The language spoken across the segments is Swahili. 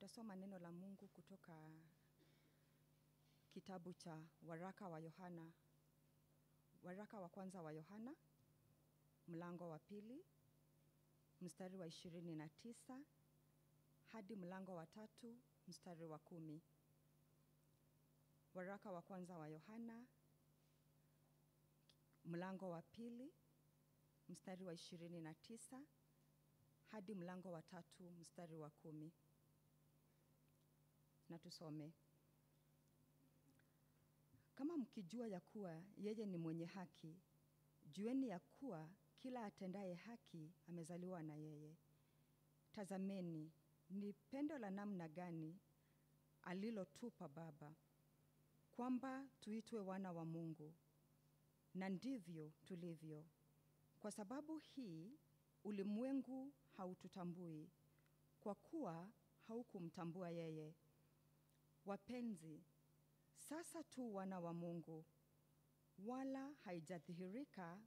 Tutasoma neno la Mungu kutoka kitabu cha waraka wa kwanza wa Yohana, mlango wa 2, mstari wa 29 hadi mlango wa 3, mstari wa 10. Waraka wa kwanza wa Yohana, mlango wa 2, mstari wa 29 hadi mlango wa 3, mstari wa 10. Na tusome. Kama mkijua ya kuwa yeye ni mwenye haki, jueni ya kuwa kila atendaye haki amezaliwa na yeye. Tazameni, ni pendo la namna gani alilotupa Baba, kwamba tuitwe wana wa Mungu, na ndivyo tulivyo. Kwa sababu hii ulimwengu haututambui, kwa kuwa haukumtambua yeye. Wapenzi, sasa tu wana wa Mungu, wala haijadhihirika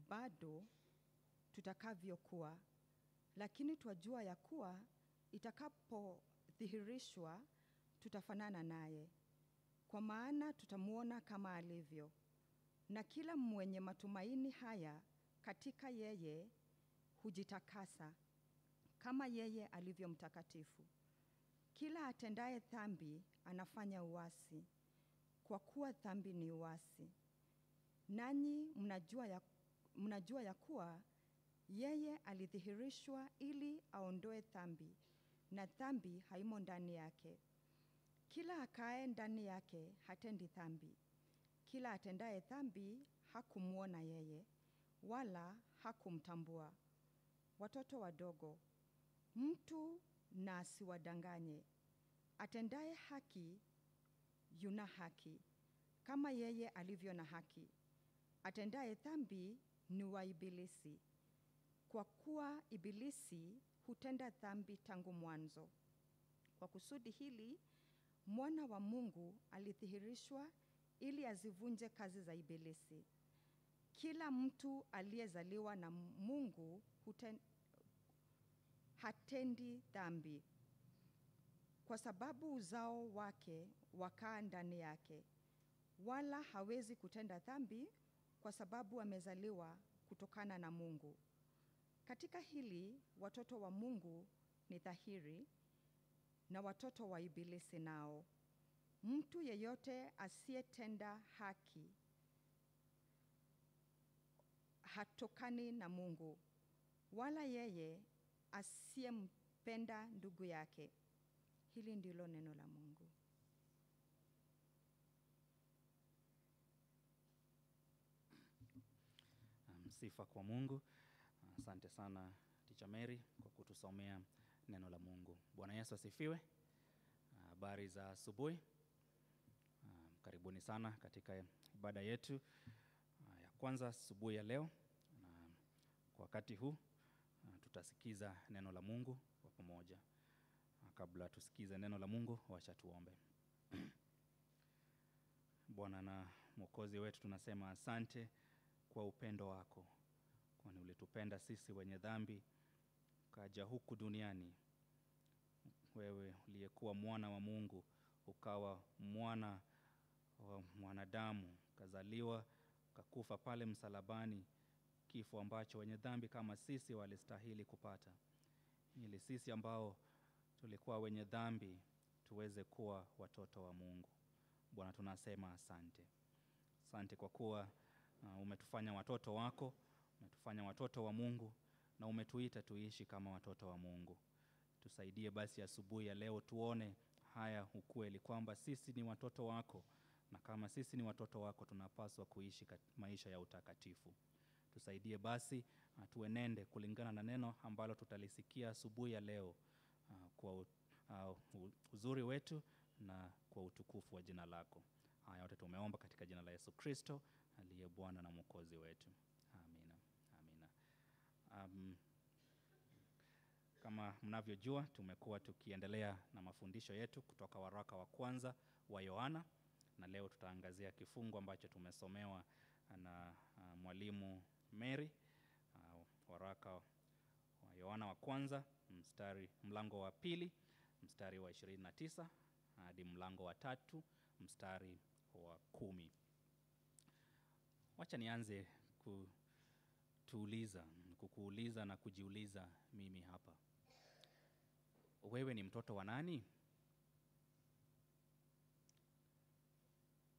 bado tutakavyokuwa, lakini twajua ya kuwa itakapodhihirishwa tutafanana naye, kwa maana tutamuona kama alivyo. Na kila mwenye matumaini haya katika yeye hujitakasa kama yeye alivyo mtakatifu. Kila atendaye dhambi anafanya uasi, kwa kuwa dhambi ni uasi. Nanyi mnajua ya kuwa yeye alidhihirishwa ili aondoe dhambi, na dhambi haimo ndani yake. Kila akae ndani yake hatendi dhambi. Kila atendaye dhambi hakumuona yeye, wala hakumtambua. Watoto wadogo, mtu na asiwadanganye. Atendaye haki yuna haki, kama yeye alivyo na haki. Atendaye dhambi ni wa Ibilisi, kwa kuwa Ibilisi hutenda dhambi tangu mwanzo. Kwa kusudi hili mwana wa Mungu alidhihirishwa ili azivunje kazi za Ibilisi. Kila mtu aliyezaliwa na Mungu hatendi dhambi, kwa sababu uzao wake wakaa ndani yake, wala hawezi kutenda dhambi kwa sababu amezaliwa kutokana na Mungu. Katika hili watoto wa Mungu ni dhahiri, na watoto wa Ibilisi nao. Mtu yeyote asiyetenda haki hatokani na Mungu, wala yeye asiyempenda ndugu yake. Hili ndilo neno la Mungu. Sifa kwa Mungu. Asante sana Teacher Mary kwa kutusomea neno la Mungu. Bwana Yesu asifiwe. Habari za asubuhi. Karibuni sana katika ibada yetu ya kwanza asubuhi ya leo. Na kwa wakati huu tutasikiza neno la Mungu kwa pamoja. Kabla tusikize neno la Mungu, wacha tuombe. Bwana na Mwokozi wetu, tunasema asante kwa upendo wako, kwani ulitupenda sisi wenye dhambi ukaja huku duniani. Wewe uliyekuwa mwana wa Mungu ukawa mwana wa mwanadamu, kazaliwa, kakufa pale msalabani, kifo ambacho wenye dhambi kama sisi walistahili kupata, ili sisi ambao tulikuwa wenye dhambi tuweze kuwa watoto wa Mungu. Bwana, tunasema asante. Asante kwa kuwa umetufanya watoto wako, umetufanya watoto wa Mungu, na umetuita tuishi kama watoto wa Mungu. Tusaidie basi asubuhi ya leo tuone haya ukweli kwamba sisi ni watoto wako, na kama sisi ni watoto wako tunapaswa kuishi maisha ya utakatifu. Tusaidie basi tuenende kulingana na neno ambalo tutalisikia asubuhi ya leo, kwa uzuri wetu na kwa utukufu wa jina lako. Haya yote tumeomba katika jina la Yesu Kristo aliye Bwana na Mwokozi wetu. Amina. Amina. Kama mnavyojua, tumekuwa tukiendelea na mafundisho yetu kutoka waraka wa kwanza wa Yohana, na leo tutaangazia kifungu ambacho tumesomewa na mwalimu Mary. Waraka wa Yohana wa kwanza mlango wa 2 mstari wa 29 hadi mlango wa 3 mstari wa 10. Wacha nianze kukuuliza na kujiuliza mimi hapa. Wewe ni mtoto wa nani?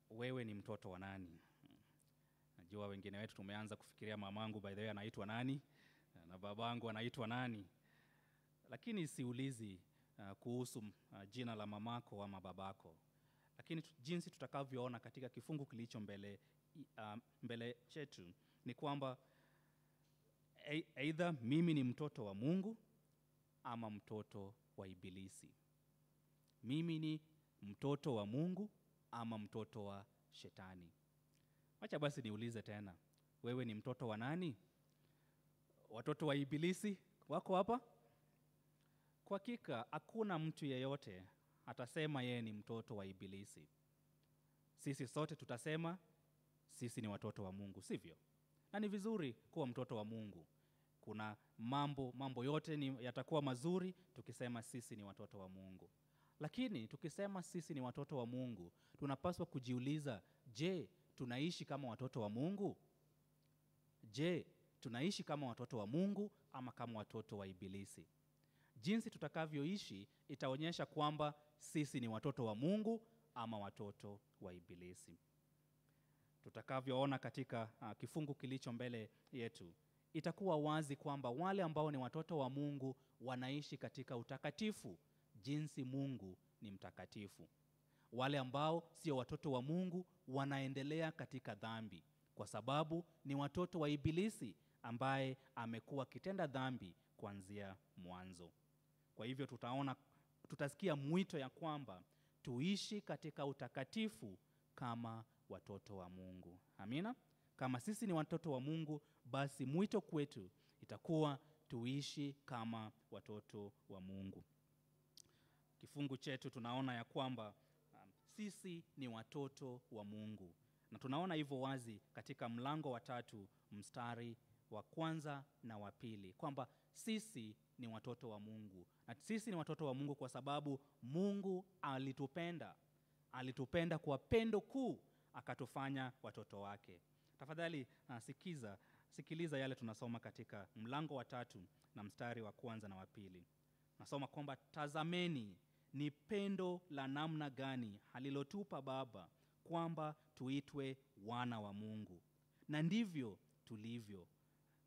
Wewe ni mtoto wa nani? Najua wengine wetu tumeanza kufikiria mamangu by the way anaitwa nani na babangu anaitwa nani. Lakini siulizi kuhusu jina la mamako ama babako. Lakini jinsi tutakavyoona katika kifungu kilicho mbele chetu ni kwamba either mimi ni mtoto wa Mungu ama mtoto wa Ibilisi. Mimi ni mtoto wa Mungu ama mtoto wa Shetani. Wacha basi niulize tena. Wewe ni mtoto wa nani? Watoto wa Ibilisi wako hapa? Kwa hakika hakuna mtu yeyote atasema yeye ni mtoto wa Ibilisi. Sisi sote tutasema sisi ni watoto wa Mungu, sivyo? Na ni vizuri kuwa mtoto wa Mungu. Kuna mambo yote yatakuwa mazuri tukisema sisi ni watoto wa Mungu. Lakini tukisema sisi ni watoto wa Mungu, tunapaswa kujiuliza, je, tunaishi kama watoto wa Mungu? Je, tunaishi kama watoto wa Mungu ama kama watoto wa Ibilisi? Jinsi tutakavyoishi itaonyesha kwamba sisi ni watoto wa Mungu ama watoto wa Ibilisi. Tutakavyoona katika kifungu kilicho mbele yetu, itakuwa wazi kwamba wale ambao ni watoto wa Mungu wanaishi katika utakatifu, jinsi Mungu ni mtakatifu. Wale ambao sio watoto wa Mungu wanaendelea katika dhambi, kwa sababu ni watoto wa Ibilisi ambaye amekuwa akitenda dhambi kuanzia mwanzo. Kwa hivyo tutasikia mwito ya kwamba tuishi katika utakatifu kama watoto wa Mungu. Amina? Kama sisi ni watoto wa Mungu, basi mwito kwetu itakuwa tuishi kama watoto wa Mungu. Kifungu chetu tunaona ya kwamba sisi ni watoto wa Mungu. Na tunaona hivyo wazi katika mlango wa 3 mstari wa 1 na wa 2 kwamba sisi ni watoto wa Mungu. Na sisi ni watoto wa Mungu kwa sababu Mungu alitupenda kwa pendo kuu akatufanya watoto wake. Tafadhali sikiliza yale tunasoma katika mlango wa 3 na mstari wa 1 na wa 2. Nasoma kwamba tazameni ni pendo la namna gani alilotupa Baba kwamba tuitwe wana wa Mungu. Na ndivyo tulivyo.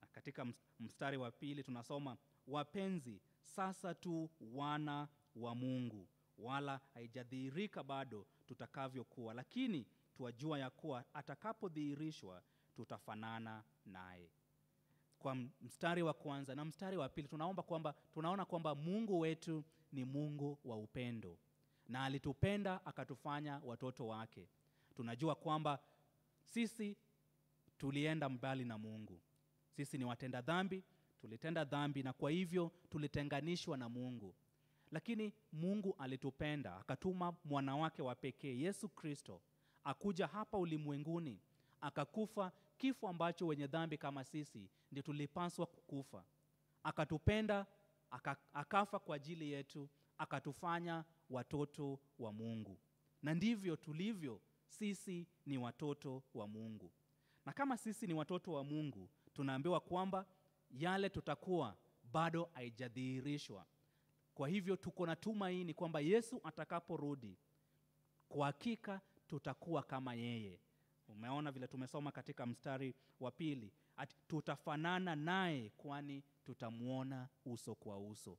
Na katika mstari wa 2 tunasoma, wapenzi, sasa tu wana wa Mungu, wala haijadhihirika bado tutakavyokuwa, lakini tuwajua ya kuwa atakapodhihirishwa tutafanana naye. Kwa mstari wa 1 na mstari wa 2 tunaona kwamba Mungu wetu ni Mungu wa upendo, na alitupenda akatufanya watoto wake. Tunajua kwamba sisi tulienda mbali na Mungu. Sisi ni watenda dhambi, tulitenda dhambi na kwa hivyo tulitenganishwa na Mungu. Lakini Mungu alitupenda, akatuma mwana wake wa pekee Yesu Kristo akuja hapa ulimwenguni, akakufa kifo ambacho wenye dhambi kama sisi ndio tulipaswa kukufa. Akatupenda, akafa kwa ajili yetu, akatufanya watoto wa Mungu. Na ndivyo tulivyo, sisi ni watoto wa Mungu. Na kama sisi ni watoto wa Mungu, tunaambiwa kwamba yale tutakuwa bado haijadhihirishwa. Kwa hivyo tuko na tumaini kwamba Yesu atakaporudi, kwa hakika tutakuwa kama yeye. Umeona vile tumesoma katika mstari wa 2, tutafanana naye kwani tutamuona uso kwa uso.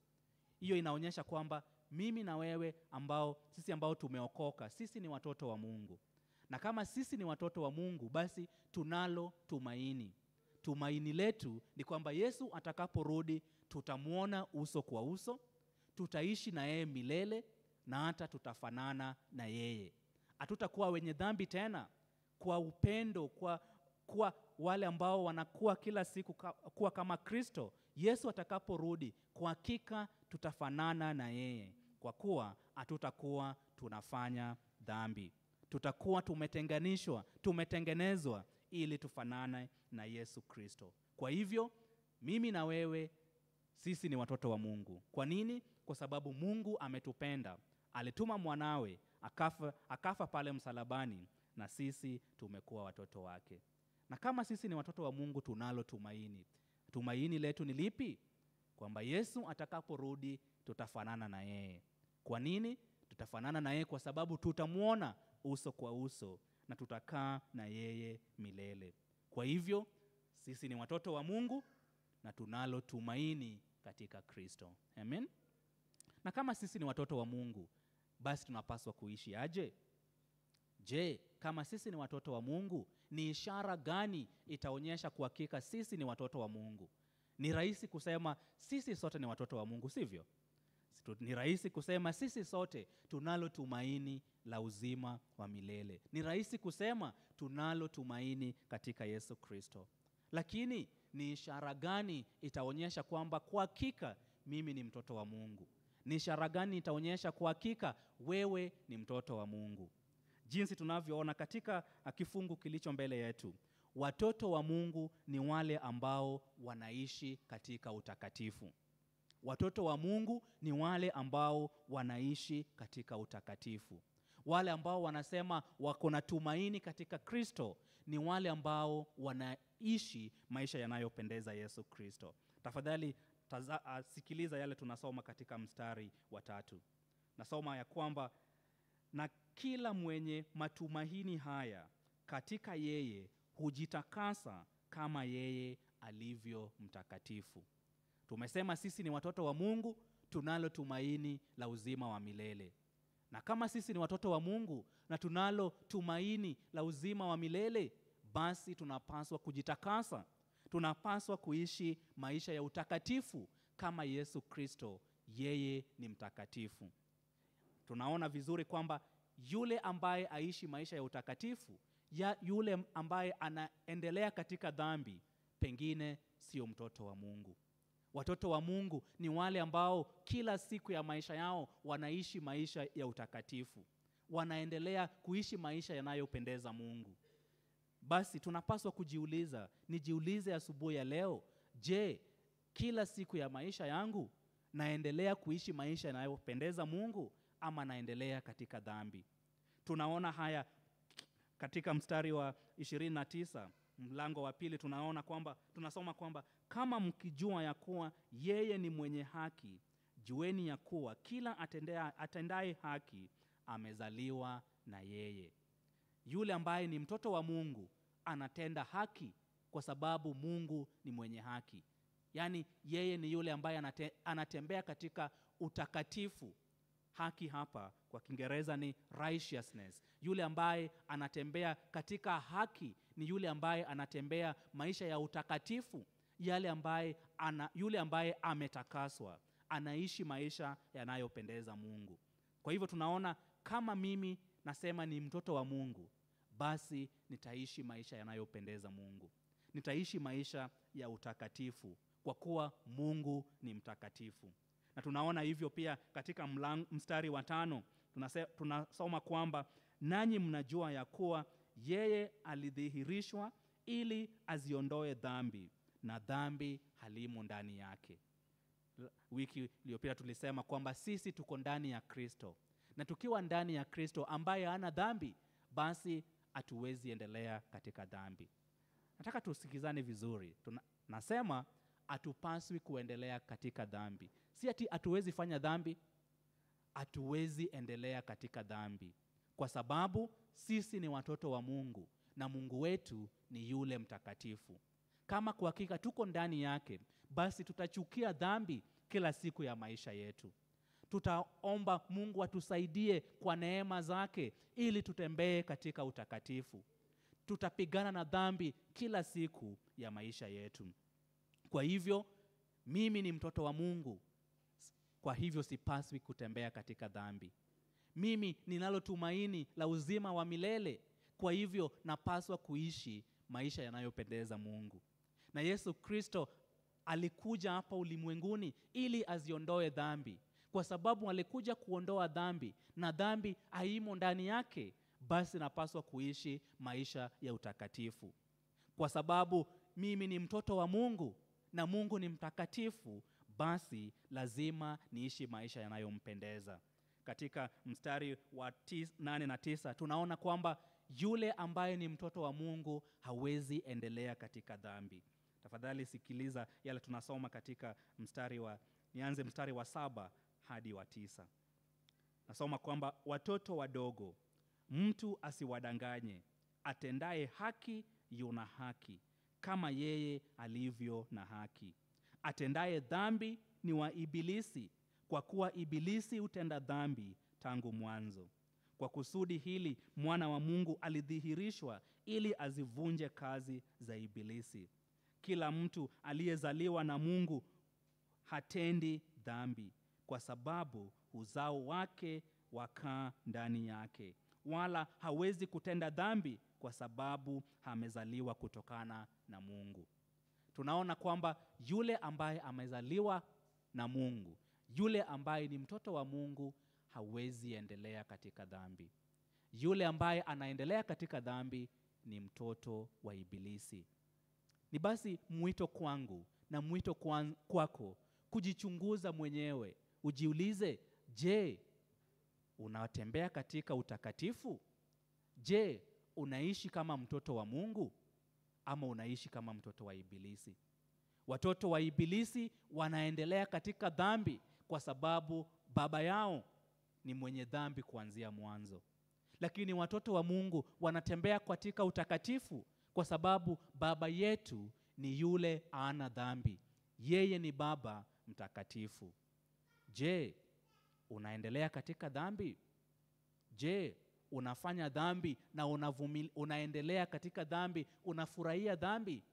Hiyo inaonyesha kwamba mimi na wewe sisi ambao tumeokoka, sisi ni watoto wa Mungu. Na kama sisi ni watoto wa Mungu, basi tunalo tumaini. Tumaini letu ni kwamba Yesu atakaporudi tutamuona uso kwa uso, tutaishi na yeye milele na hata tutafanana na yeye. Hatutakuwa wenye dhambi tena. Kwa upendo, kwa wale ambao wanakuwa kila siku kuwa kama Kristo, Yesu atakaporudi kwa hakika tutafanana na yeye, kwa kuwa hatutakuwa tunafanya dhambi. Tutakuwa tumetengenezwa ili tufanane na Yesu Kristo. Kwa hivyo mimi na wewe sisi ni watoto wa Mungu. Kwa nini? kwa sababu Mungu ametupenda, alituma mwanawe akafa pale msalabani, na sisi tumekuwa watoto wake. Na kama sisi ni watoto wa Mungu, tunalo tumaini. Tumaini letu ni lipi? Kwamba Yesu atakaporudi tutafanana na yeye. Kwa nini tutafanana na yeye? Kwa sababu tutamuona uso kwa uso na tutakaa na yeye milele. Kwa hivyo sisi ni watoto wa Mungu na tunalo tumaini katika Kristo. Amen. Na kama sisi ni watoto wa Mungu, basi tunapaswa kuishi aje? Je, kama sisi ni watoto wa Mungu, ni ishara gani itaonyesha kwa hakika sisi ni watoto wa Mungu? Ni rahisi kusema sisi sote ni watoto wa Mungu, sivyo? Ni rahisi kusema sisi sote tunalo tumaini la uzima wa milele. Ni rahisi kusema tunalo tumaini katika Yesu Kristo. Lakini ni ishara gani itaonyesha kwamba kwa hakika mimi ni mtoto wa Mungu? Ni ishara gani itaonyesha kwa hakika wewe ni mtoto wa Mungu? Jinsi tunavyoona katika kifungu kilicho mbele yetu, watoto wa Mungu ni wale ambao wanaishi katika utakatifu. Watoto wa Mungu ni wale ambao wanaishi katika utakatifu. Wale ambao wanasema wako na tumaini katika Kristo ni wale ambao wanaishi maisha yanayopendeza Yesu Kristo. Tafadhali sikiliza yale tunasoma katika mstari wa 3. Nasoma ya kwamba, na kila mwenye matumaini haya katika yeye hujitakasa kama yeye alivyo mtakatifu. Tumesema sisi ni watoto wa Mungu, tunalo tumaini la uzima wa milele. Na kama sisi ni watoto wa Mungu na tunalo tumaini la uzima wa milele, basi tunapaswa kujitakasa. Tunapaswa kuishi maisha ya utakatifu kama Yesu Kristo, yeye ni mtakatifu. Tunaona vizuri kwamba yule ambaye aishi maisha ya utakatifu, yule ambaye anaendelea katika dhambi, pengine sio mtoto wa Mungu. Watoto wa Mungu ni wale ambao kila siku ya maisha yao wanaishi maisha ya utakatifu. Wanaendelea kuishi maisha yanayopendeza Mungu. Basi tunapaswa kujiuliza, nijiulize asubuhi ya leo, je, kila siku ya maisha yangu naendelea kuishi maisha yanayopendeza Mungu ama naendelea katika dhambi? Tunaona haya katika mstari wa 29, mlango wa 2, tunasoma kwamba kama mkijua ya kuwa yeye ni mwenye haki, jueni ya kuwa kila atendaye haki amezaliwa na yeye. Yule ambaye ni mtoto wa Mungu anatenda haki kwa sababu Mungu ni mwenye haki. Yaani yeye ni yule ambaye anatembea katika utakatifu. Haki hapa kwa Kiingereza ni righteousness. Yule ambaye anatembea katika haki ni yule ambaye anatembea maisha ya utakatifu. Yule ambaye ametakaswa, anaishi maisha yanayopendeza Mungu. Kwa hivyo tunaona kama mimi nasema ni mtoto wa Mungu, basi nitaishi maisha yanayopendeza Mungu. Nitaishi maisha ya utakatifu kwa kuwa Mungu ni mtakatifu. Na tunaona hivyo pia katika mstari wa 5, tunasoma kwamba nanyi mnajua ya kuwa yeye alidhihirishwa ili aziondoe dhambi, na dhambi halimo ndani yake. Wiki iliyopita tulisema kwamba sisi tuko ndani ya Kristo. Na tukiwa ndani ya Kristo ambaye hana dhambi, basi hatuwezi endelea katika dhambi. Nataka tusikizane vizuri. Nasema hatupaswi kuendelea katika dhambi. Si ati hatuwezi fanya dhambi, hatuwezi endelea katika dhambi. Kwa sababu sisi ni watoto wa Mungu na Mungu wetu ni yule mtakatifu. Kama kwa hakika tuko ndani yake, basi tutachukia dhambi kila siku ya maisha yetu. Tutaomba Mungu atusaidie kwa neema zake ili tutembee katika utakatifu. Tutapigana na dhambi kila siku ya maisha yetu. Kwa hivyo mimi ni mtoto wa Mungu, kwa hivyo sipaswi kutembea katika dhambi. Mimi ninalo tumaini la uzima wa milele, kwa hivyo napaswa kuishi maisha yanayopendeza Mungu. Na Yesu Kristo alikuja hapa ulimwenguni ili aziondoe dhambi. Kwa sababu alikuja kuondoa dhambi na dhambi haimo ndani yake, basi napaswa kuishi maisha ya utakatifu. Kwa sababu mimi ni mtoto wa Mungu na Mungu ni mtakatifu, basi lazima niishi maisha yanayompendeza. Katika mstari wa 8 na 9 tunaona kwamba yule ambaye ni mtoto wa Mungu hawezi endelea katika dhambi. Tafadhali sikiliza yale tunasoma katika nianze mstari wa 7 hadi wa 9. Nasoma kwamba watoto wadogo, mtu asiwadanganye, atendaye haki yuna haki, kama yeye alivyo na haki. Atendaye dhambi ni wa Ibilisi, kwa kuwa Ibilisi hutenda dhambi tangu mwanzo. Kwa kusudi hili mwana wa Mungu alidhihirishwa ili azivunje kazi za Ibilisi. Kila mtu aliyezaliwa na Mungu hatendi dhambi, kwa sababu uzao wake wakaa ndani yake, wala hawezi kutenda dhambi kwa sababu amezaliwa kutokana na Mungu. Tunaona kwamba yule ambaye amezaliwa na Mungu, yule ambaye ni mtoto wa Mungu, hawezi endelea katika dhambi. Yule ambaye anaendelea katika dhambi ni mtoto wa Ibilisi. Ni basi mwito kwangu na mwito kwako kujichunguza mwenyewe. Ujiulize, je, unatembea katika utakatifu? Je, unaishi kama mtoto wa Mungu ama unaishi kama mtoto wa Ibilisi? Watoto wa Ibilisi wanaendelea katika dhambi kwa sababu baba yao ni mwenye dhambi kuanzia mwanzo. Lakini watoto wa Mungu wanatembea katika utakatifu kwa sababu baba yetu ni yule hana dhambi. Yeye ni baba mtakatifu. Je, unaendelea katika dhambi? Je, unafanya dhambi na unaendelea katika dhambi, unafurahia dhambi?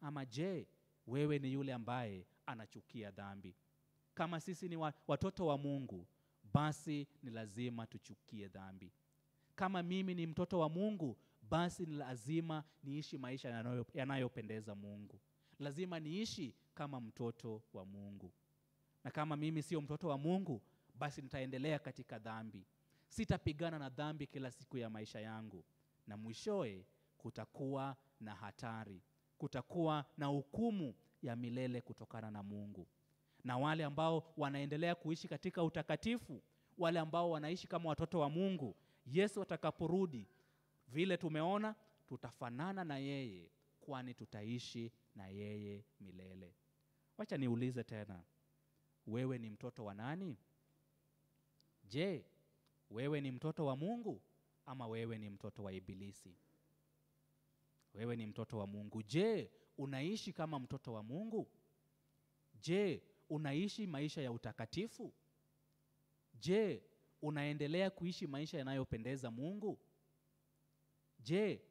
Ama je, wewe ni yule ambaye anachukia dhambi? Kama sisi ni watoto wa Mungu, basi ni lazima tuchukie dhambi. Kama mimi ni mtoto wa Mungu, basi ni lazima niishi maisha yanayopendeza Mungu. Lazima niishi kama mtoto wa Mungu. Na kama mimi sio mtoto wa Mungu, basi nitaendelea katika dhambi. Sitapigana na dhambi kila siku ya maisha yangu. Na mwishowe kutakuwa na hatari. Kutakuwa na hukumu ya milele kutokana na Mungu. Na wale ambao wanaendelea kuishi katika utakatifu, wale ambao wanaishi kama watoto wa Mungu, Yesu atakaporudi, vile tumeona, tutafanana na yeye, kwani tutaishi na yeye milele. Wacha niulize tena, wewe ni mtoto wa nani? Je, wewe ni mtoto wa Mungu ama wewe ni mtoto wa Ibilisi? Wewe ni mtoto wa Mungu. Je, unaishi kama mtoto wa Mungu? Je, unaishi maisha ya utakatifu? Je, unaendelea kuishi maisha yanayopendeza Mungu? Je,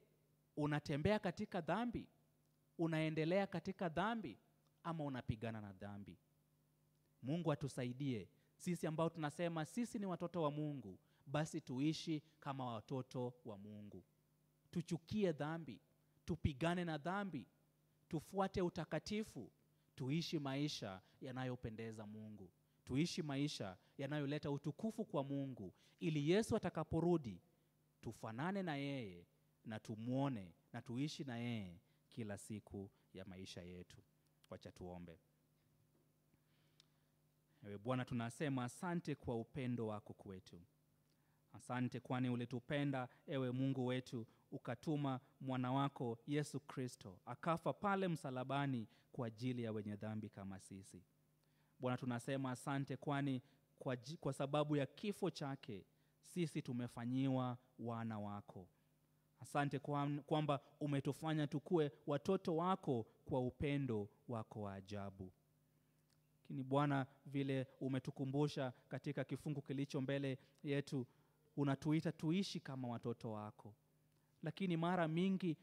unatembea katika dhambi? Unaendelea katika dhambi ama unapigana na dhambi? Mungu atusaidie sisi ambao tunasema sisi ni watoto wa Mungu, basi tuishi kama watoto wa Mungu. Tuchukie dhambi, tupigane na dhambi, tufuate utakatifu, tuishi maisha yanayopendeza Mungu. Tuishi maisha yanayoleta utukufu kwa Mungu, ili Yesu atakaporudi tufanane na yeye na tumuone na tuishi na yeye kila siku ya maisha yetu. Wacha tuombe. Ewe Bwana, tunasema asante kwa upendo wako kwetu. Asante kwani ulitupenda, ewe Mungu wetu, ukatuma mwana wako Yesu Kristo akafa pale msalabani kwa ajili ya wenye dhambi kama sisi. Bwana, tunasema asante kwani kwa sababu ya kifo chake sisi tumefanyiwa wana wako. Asante kwamba umetufanya tukue watoto wako kwa upendo wako wa ajabu. Lakini Bwana, vile umetukumbusha katika kifungu kilicho mbele yetu, unatuita tuishi kama watoto wako. Lakini mara mingi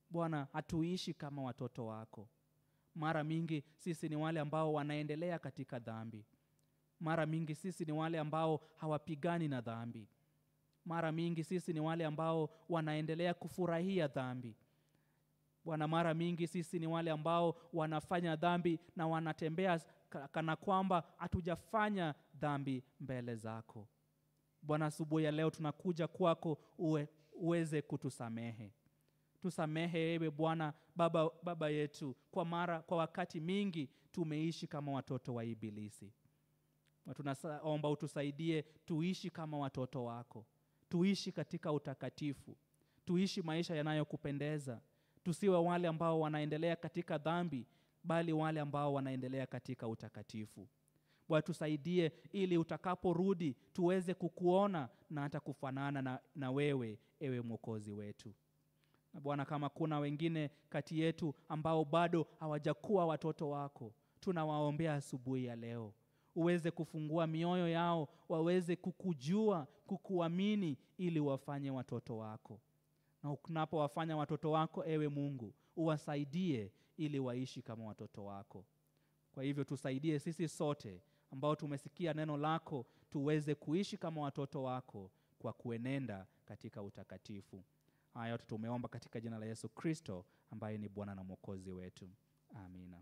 Bwana, hatuishi kama watoto wako. Mara mingi sisi ni wale ambao wanaendelea katika dhambi. Mara mingi sisi ni wale ambao hawapigani na dhambi. Mara mingi sisi ni wale ambao wanaendelea kufurahia dhambi. Bwana, mara mingi sisi ni wale ambao wanafanya dhambi na wanatembea kana kwamba hatujafanya dhambi mbele zako. Bwana, asubuhi ya leo tunakuja kwako uweze kutusamehe. Tusamehe ewe Bwana, baba yetu, kwa wakati mingi tumeishi kama watoto wa Ibilisi. Na tunaomba utusaidie tuishi kama watoto wako, tuishi katika utakatifu, tuishi maisha yanayokupendeza, tusiwe wale ambao wanaendelea katika dhambi, bali wale ambao wanaendelea katika utakatifu. Bwana, tusaidie ili utakaporudi tuweze kukuona na hata kufanana na wewe, ewe Mwokozi wetu. Na Bwana, kama kuna wengine kati yetu ambao bado hawajakuwa watoto wako, tunawaombea asubuhi ya leo uweze kufungua mioyo yao, waweze kukujua, kukuamini, ili wafanye watoto wako. Na unapowafanya watoto wako, ewe Mungu, uwasaidie ili waishi kama watoto wako. Kwa hivyo tusaidie sisi sote ambao tumesikia neno lako, tuweze kuishi kama watoto wako kwa kuenenda katika utakatifu. Haya yote tumeomba katika jina la Yesu Kristo, ambaye ni Bwana na Mwokozi wetu. Amina.